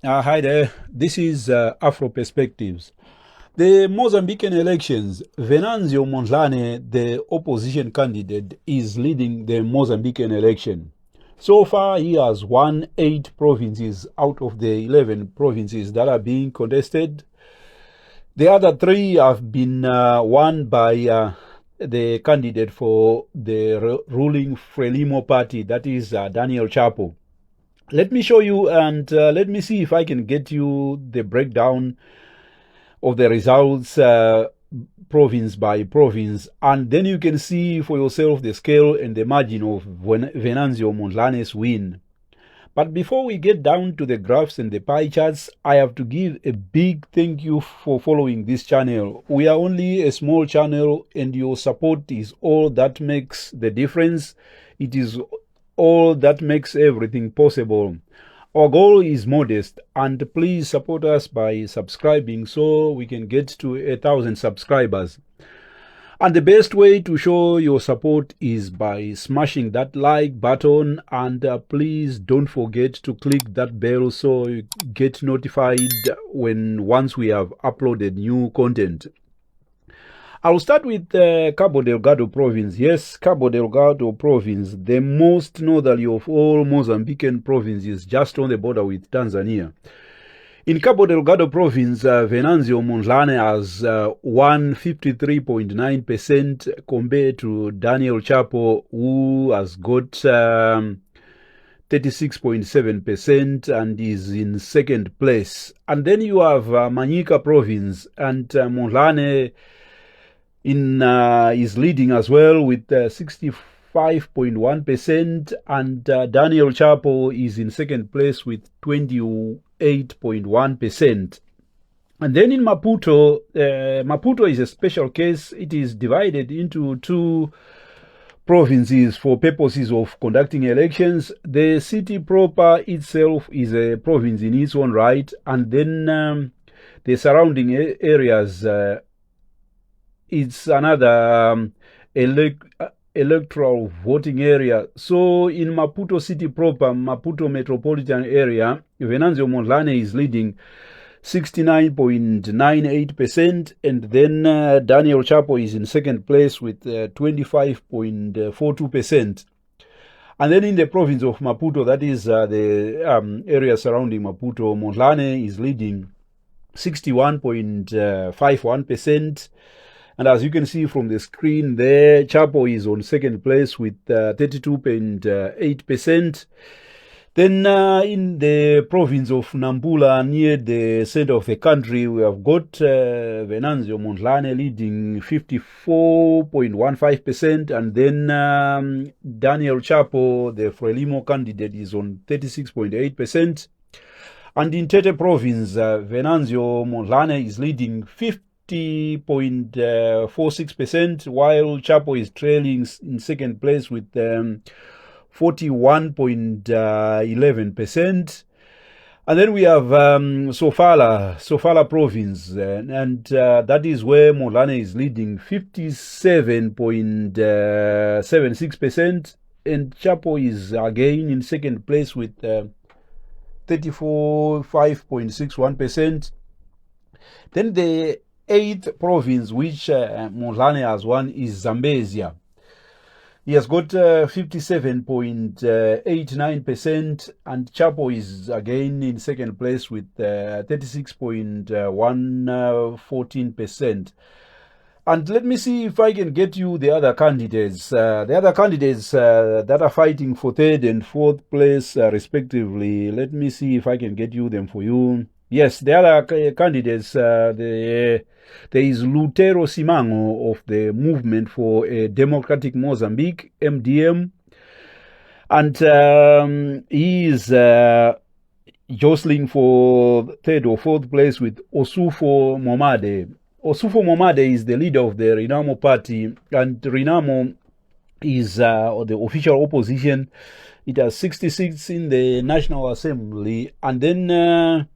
Hi there, this is Afro Perspectives. The Mozambican elections, Venancio Mondlane, the opposition candidate, is leading the Mozambican election. So far, he has won 8 provinces out of the 11 provinces that are being contested. The other 3 have been won by the candidate for the ruling Frelimo party, that is Daniel Chapo. Let me show you and let me see if I can get you the breakdown of the results province by province, and then you can see for yourself the scale and the margin of Venancio Mondlane's win. But before we get down to the graphs and the pie charts, I have to give a big thank you for following this channel. We are only a small channel and your support is all that makes the difference. It is all that makes everything possible. Our goal is modest, and please support us by subscribing so we can get to 1,000 subscribers. And the best way to show your support is by smashing that like button, and please don't forget to click that bell so you get notified once we have uploaded new content. I'll start with Cabo Delgado province. Yes, Cabo Delgado province, the most northerly of all Mozambican provinces, just on the border with Tanzania. In Cabo Delgado province, Venancio Mondlane has won 53.9% compared to Daniel Chapo, who has got 36.7% and is in second place. And then you have Manica province, and Mondlane is leading as well with 65.1%, and Daniel Chapo is in second place with 28.1%. And then in Maputo, Maputo is a special case. It is divided into 2 provinces for purposes of conducting elections. The city proper itself is a province in its own right, and then the surrounding areas, it's another electoral voting area. So in Maputo city proper, Maputo metropolitan area, Venancio Mondlane is leading 69.98%, and then Daniel Chapo is in second place with 25.42%. And then in the province of Maputo, that is the area surrounding Maputo, Mondlane is leading 61.51%. And as you can see from the screen there, Chapo is on second place with 32.8%. Then in the province of Nampula, near the center of the country, we have got Venancio Mondlane leading 54.15%. And then Daniel Chapo, the Frelimo candidate, is on 36.8%. And in Tete province, Venancio Mondlane is leading 50.46%, while Chapo is trailing in second place with 41.11%. And then we have Sofala province, and that is where Mondlane is leading 57.76%, and Chapo is again in second place with 34.561%. Then the 8th province which Mondlane has won is Zambezia. He has got 57.89%, and Chapo is again in second place with 36.114%. And let me see if I can get you the other candidates. The other candidates that are fighting for 3rd and 4th place respectively. Let me see if I can get you them for you. Yes, the other candidates, there is Lutero Simango of the Movement for a Democratic Mozambique, MDM, and he is jostling for 3rd or 4th place with Osufo Momade. Osufo Momade is the leader of the Renamo party, and Renamo is the official opposition. It has 66 in the National Assembly, and then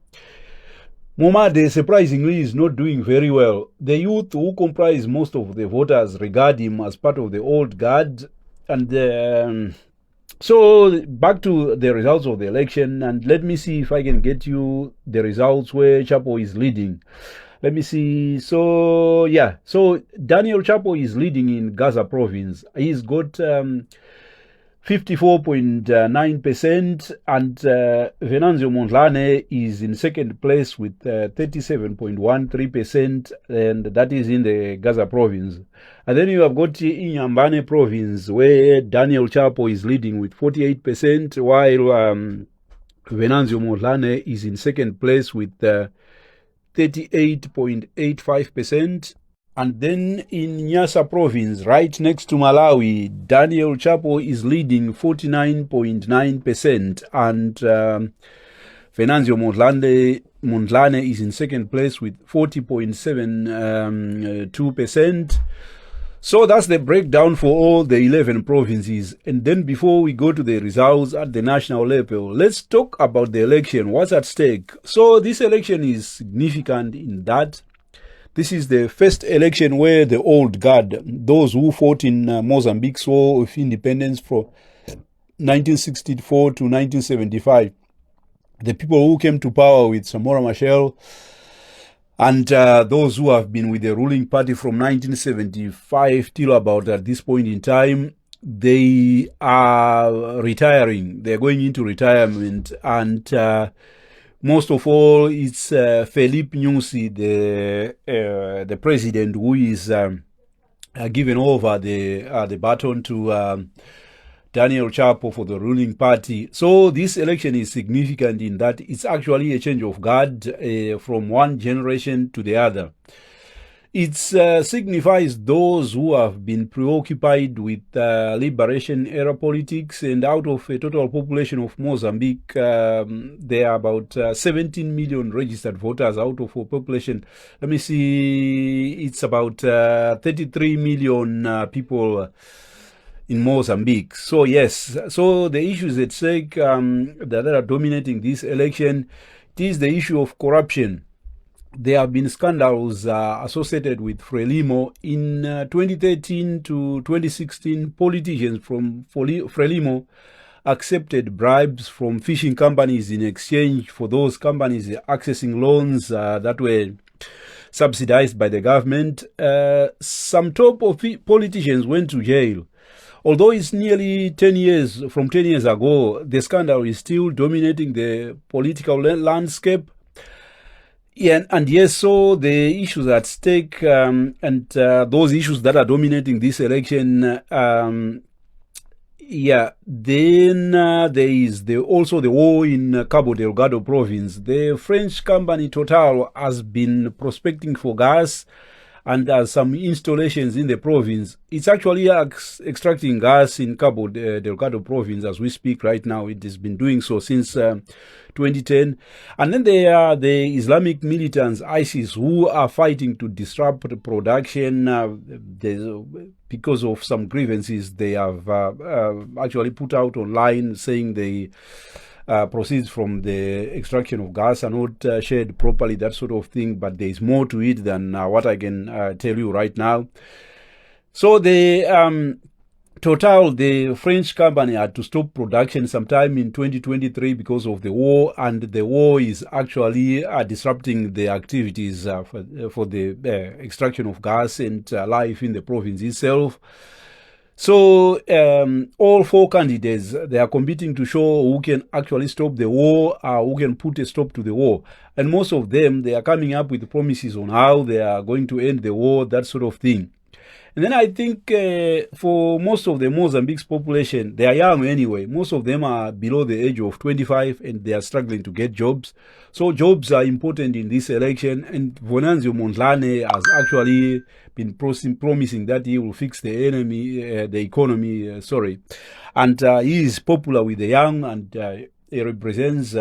Momade, surprisingly, is not doing very well. The youth who comprise most of the voters regard him as part of the old guard, and So back to the results of the election, and let me see if I can get you the results where Chapo is leading. Let me see. So yeah, so Daniel Chapo is leading in Gaza province. He's got 54.9%, and Venancio Mondlane is in second place with 37.13%, and that is in the Gaza province. And then you have got Inyambane province, where Daniel Chapo is leading with 48%, while Venancio Mondlane is in second place with 38.85%. And then in Nyasa province, right next to Malawi, Daniel Chapo is leading 49.9%, and Venancio Mondlane is in second place with 40.72%. So that's the breakdown for all the 11 provinces. And then before we go to the results at the national level, let's talk about the election. What's at stake? So this election is significant in that this is the first election where the old guard, those who fought in Mozambique's War of Independence from 1964 to 1975, the people who came to power with Samora Machel, and those who have been with the ruling party from 1975 till about at this point in time, they are retiring. They're going into retirement, and most of all, it's Felipe Nyusi, the president, who is given over the baton to Daniel Chapo for the ruling party. So this election is significant in that it's actually a change of guard from one generation to the other. It signifies those who have been preoccupied with liberation era politics, and out of a total population of Mozambique, there are about 17 million registered voters out of a population. Let me see, it's about 33 million people in Mozambique. So yes, so the issues at stake that are dominating this election, it is the issue of corruption. There have been scandals associated with Frelimo. In 2013 to 2016, politicians from Frelimo accepted bribes from fishing companies in exchange for those companies accessing loans that were subsidized by the government. Some top politicians went to jail. Although it's nearly 10 years ago, the scandal is still dominating the political landscape. Yeah, and yes, so the issues at stake and those issues that are dominating this election, then there is also the war in Cabo Delgado province. The French company Total has been prospecting for gas and has some installations in the province. It's actually extracting gas in Cabo Delgado province as we speak right now. It has been doing so since 2010. And then there are the Islamic militants, ISIS, who are fighting to disrupt the production because of some grievances they have actually put out online, saying they proceeds from the extraction of gas are not shared properly, that sort of thing. But there is more to it than what I can tell you right now. So the Total, the French company, had to stop production sometime in 2023 because of the war, and the war is actually disrupting the activities for the extraction of gas and life in the province itself. So all four candidates, they are competing to show who can actually stop the war, who can put a stop to the war. And most of them, they are coming up with promises on how they are going to end the war, that sort of thing. And then I think for most of the Mozambique's population, they are young anyway. Most of them are below the age of 25 and they are struggling to get jobs. So jobs are important in this election. And Venancio Mondlane has actually been promising that he will fix the economy. And he is popular with the young, and he represents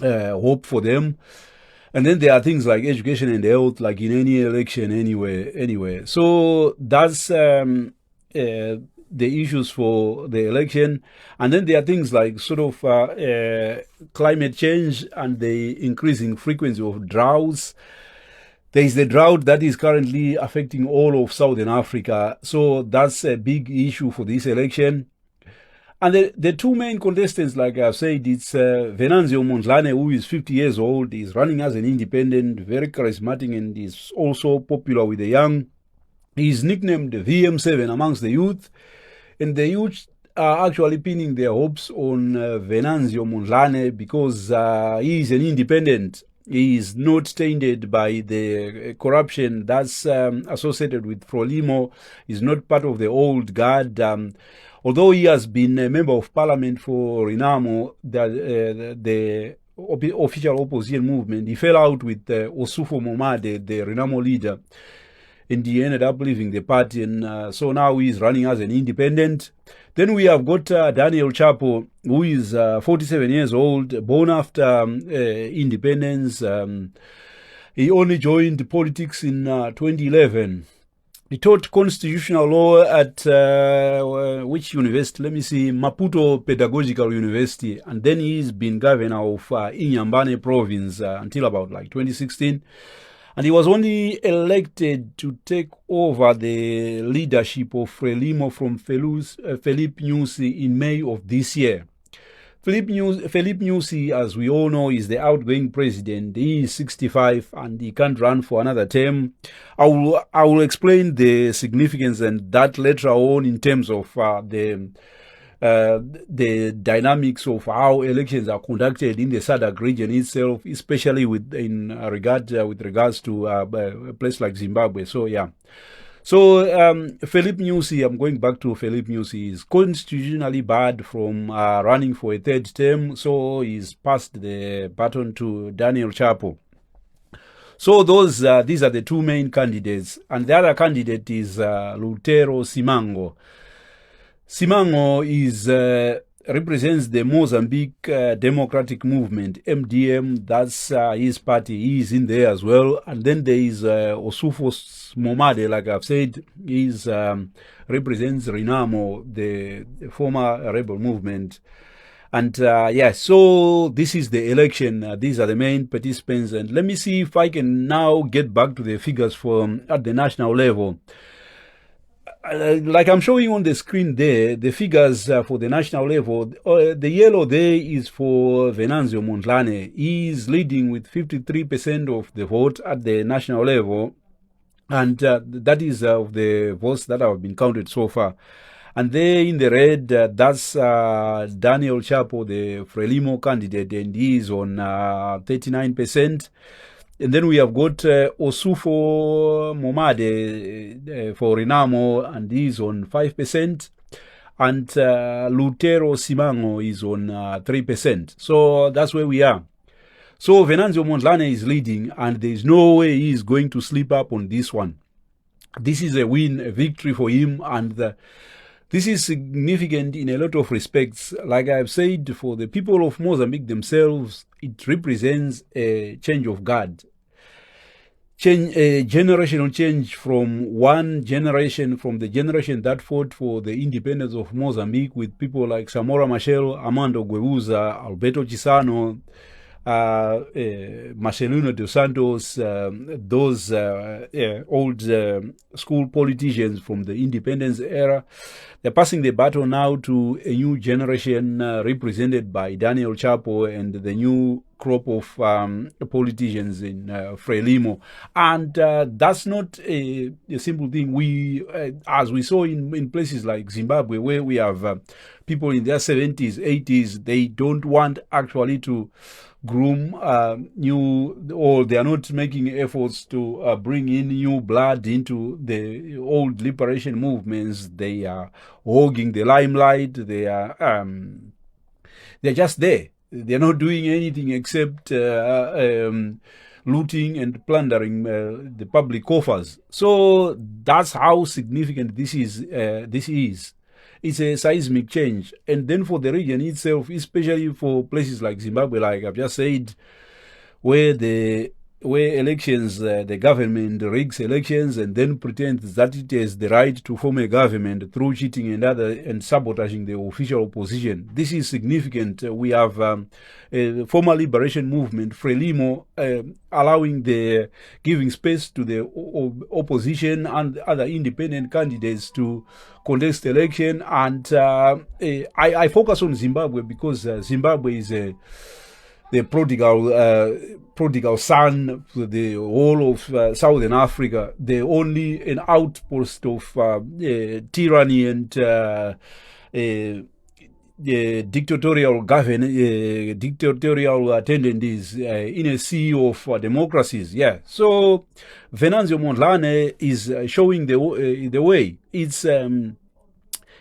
hope for them. And then there are things like education and health, like in any election anyway. So that's the issues for the election. And then there are things like sort of climate change and the increasing frequency of droughts. There is the drought that is currently affecting all of Southern Africa. So that's a big issue for this election. And the two main contestants, like I've said, it's Venancio Mondlane, who is 50 years old, is running as an independent, very charismatic, and is also popular with the young. He's nicknamed VM7 amongst the youth, and the youth are actually pinning their hopes on Venancio Mondlane because he is an independent. He is not tainted by the corruption that's associated with Frelimo. He's not part of the old guard. Although he has been a member of parliament for Renamo, the official opposition movement, he fell out with Osufo Momade, the Renamo leader, and he ended up leaving the party, and so now he's running as an independent. Then we have got Daniel Chapo, who is 47 years old, born after independence. He only joined politics in 2011. He taught constitutional law at which university? Let me see, Maputo Pedagogical University. And then he's been governor of Inyambane province until about like 2016. And he was only elected to take over the leadership of Frelimo from Felipe Nyusi in May of this year. Felipe Nyusi, as we all know, is the outgoing president. He is 65 and he can't run for another term. I will explain the significance and that later on in terms of the dynamics of how elections are conducted in the SADC region itself, especially with regards to a place like Zimbabwe. So yeah. So Felipe Nyusi, I'm going back to Felipe Nyusi, is constitutionally barred from running for a third term, so he's passed the baton to Daniel Chapo. So these are the two main candidates, and the other candidate is Lutero Simango. Simango represents the Mozambique Democratic Movement, MDM. That's his party. He is in there as well. And then there is Osufo Momade, like I've said. He represents Renamo, the former rebel movement. And so this is the election. These are the main participants. And let me see if I can now get back to the figures at the national level. Like I'm showing on the screen there, the figures for the national level, the yellow there is for Venancio Mondlane. He is leading with 53% of the vote at the national level, and that is of the votes that have been counted so far. And there in the red, that's Daniel Chapo, the Frelimo candidate, and he is on 39%. And then we have got Osufo Momade for Renamo, and he's on 5%. And Lutero Simango is on 3%. So that's where we are. So Venancio Mondlane is leading, and there is no way he is going to slip up on this one. This is a win, a victory for him, and this is significant in a lot of respects. Like I've said, for the people of Mozambique themselves, it represents a change of guard. A generational change from one generation, from the generation that fought for the independence of Mozambique with people like Samora Machel, Armando Guebuza, Alberto Chisano, Marcelino dos Santos, those old school politicians from the independence era. They're passing the baton now to a new generation represented by Daniel Chapo and the new crop of politicians in Frelimo. And that's not a simple thing. We, as we saw in places like Zimbabwe, where we have people in their 70s, 80s, they don't want actually to groom or they are not making efforts to bring in new blood into the old liberation movements. They are hogging the limelight. They're just there. They're not doing anything except looting and plundering the public coffers. So that's how significant this is. It's a seismic change. And then for the region itself, especially for places like Zimbabwe, like I've just said, where the where elections, the government rigs elections and then pretends that it has the right to form a government through cheating and sabotaging the official opposition. This is significant. We have a former liberation movement, Frelimo, giving space to the opposition and other independent candidates to contest election. And I focus on Zimbabwe because Zimbabwe is the prodigal son to the whole of Southern Africa, the only an outpost of tyranny and dictatorial tendencies in a sea of democracies. Yeah. So Venancio Mondlane is showing the way. It's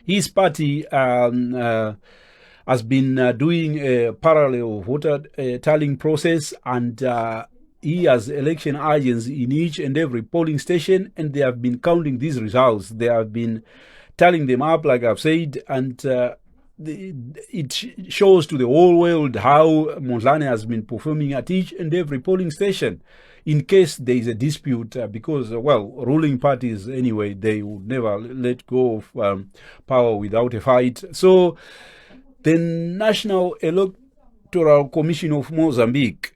his party has been doing a parallel voter tallying process, and he has election agents in each and every polling station, and they have been counting these results. They have been tallying them up, like I've said, and it shows to the whole world how Mondlane has been performing at each and every polling station. In case there is a dispute, because, ruling parties, anyway, they would never let go of power without a fight. So the National Electoral Commission of Mozambique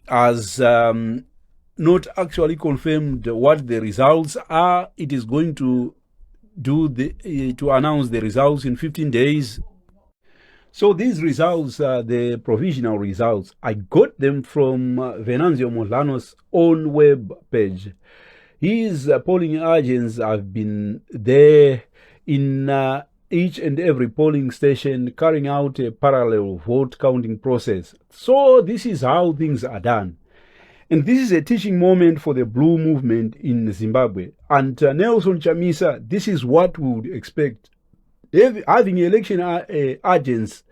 has not actually confirmed what the results are. It is going to to announce the results in 15 days. So these results are the provisional results. I got them from Venancio Mondlane's own web page. His polling agents have been there in each and every polling station carrying out a parallel vote counting process. So this is how things are done. And this is a teaching moment for the blue movement in Zimbabwe. And Nelson Chamisa, this is what we would expect. Having election agents,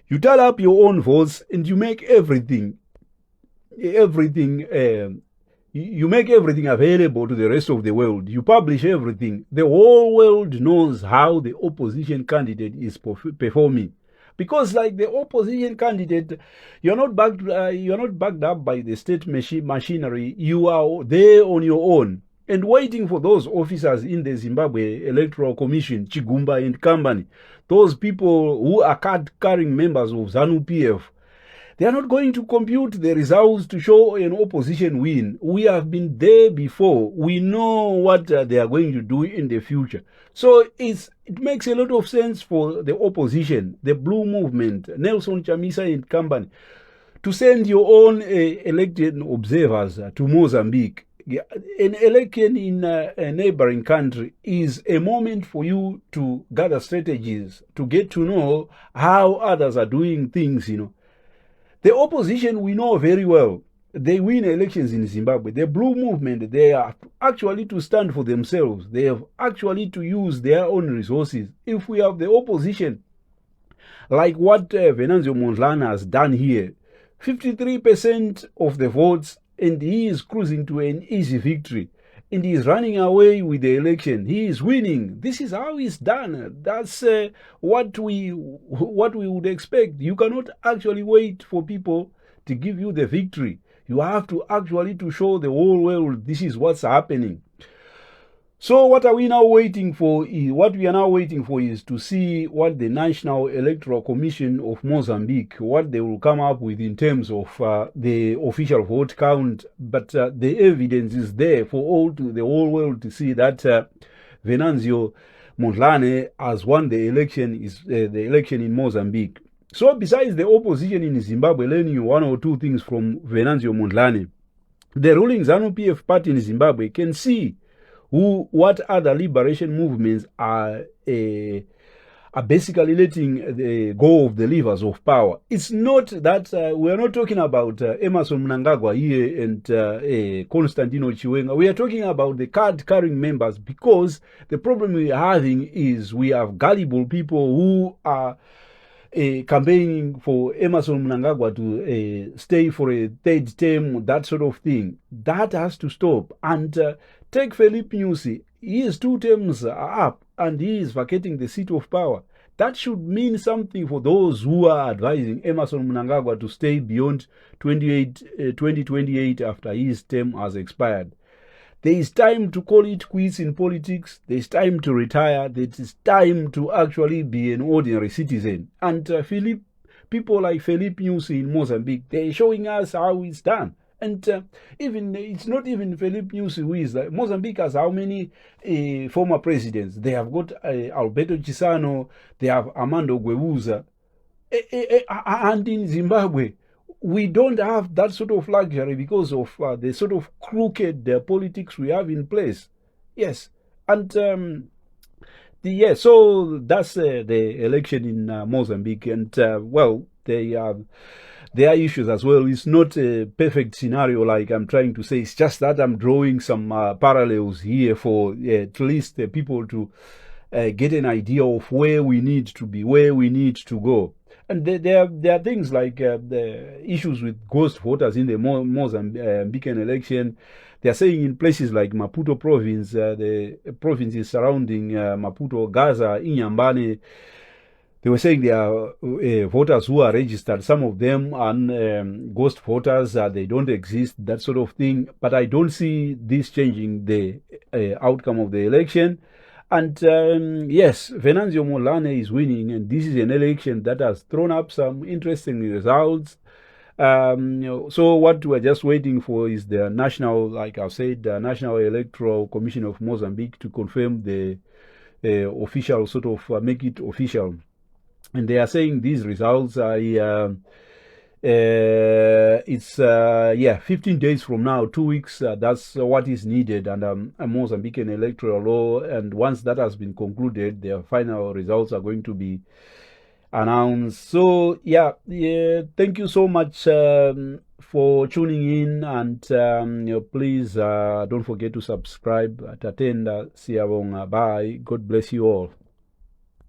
you tally up your own votes and you make everything you make everything available to the rest of the world. You publish everything. The whole world knows how the opposition candidate is performing. Because, like the opposition candidate, you're not backed up by the state machinery. You are there on your own and waiting for those officers in the Zimbabwe Electoral Commission, Chigumba and company, those people who are card-carrying members of ZANU-PF. They are not going to compute the results to show an opposition win. We have been there before. We know what they are going to do in the future. So it makes a lot of sense for the opposition, the blue movement, Nelson Chamisa and company, to send your own elected observers to Mozambique. An election in a neighboring country is a moment for you to gather strategies, to get to know how others are doing things, The opposition, we know very well. They win elections in Zimbabwe. The blue movement, they are actually to stand for themselves. They have actually to use their own resources. If we have the opposition, like what Venancio Mondlane has done here, 53% of the votes, and he is cruising to an easy victory. And he is running away with the election. He is winning. This is how it's done. That's what we would expect. You cannot actually wait for people to give you the victory. You have to actually to show the whole world this is what's happening. So what are we now waiting for? What we are now waiting for is to see what the National Electoral Commission of Mozambique, what they will come up with in terms of the official vote count. But the evidence is there for the whole world to see that Venancio Mondlane has won the election in Mozambique. So besides the opposition in Zimbabwe learning one or two things from Venancio Mondlane, the ruling ZANU-PF party in Zimbabwe can see what other liberation movements are basically letting go of the levers of power. It's not that we are not talking about Emerson Mnangagwa here and Constantino Chiwenga. We are talking about the card-carrying members, because the problem we are having is we have gullible people who are campaigning for Emerson Mnangagwa to stay for a third term, that sort of thing. That has to stop. And take Felipe Nyusi. His 2 terms are up and he is vacating the seat of power. That should mean something for those who are advising Emerson Mnangagwa to stay beyond 2028 after his term has expired. There is time to call it quits in politics. There is time to retire. There is time to actually be an ordinary citizen. And people like Felipe Nyusi in Mozambique, they're showing us how it's done. And even it's not even Felipe Nyusi who is like, Mozambique has how many former presidents? They have got Alberto Chisano, they have Armando Guebuza, and in Zimbabwe, we don't have that sort of luxury because of the sort of crooked politics we have in place. Yes, and so that's the election in Mozambique, and well, there are issues as well. It's not a perfect scenario like I'm trying to say. It's just that I'm drawing some parallels here for at least people to get an idea of where we need to be, where we need to go. And there are things like the issues with ghost voters in the Mozambican election. They are saying in places like Maputo province, the provinces surrounding Maputo, Gaza, Inyambane, they were saying there are voters who are registered. Some of them are ghost voters. They don't exist, that sort of thing. But I don't see this changing the outcome of the election. And yes, Venancio Mondlane is winning, and this is an election that has thrown up some interesting results. So what we're just waiting for is the national, like I've said, the National Electoral Commission of Mozambique to confirm the official, sort of make it official. And they are saying these results are it's 15 days from now, 2 weeks. That's what is needed, and a Mozambican electoral law. And once that has been concluded, their final results are going to be announced. So thank you so much for tuning in, and please don't forget to subscribe. Tatenda Siyabonga. Bye. God bless you all.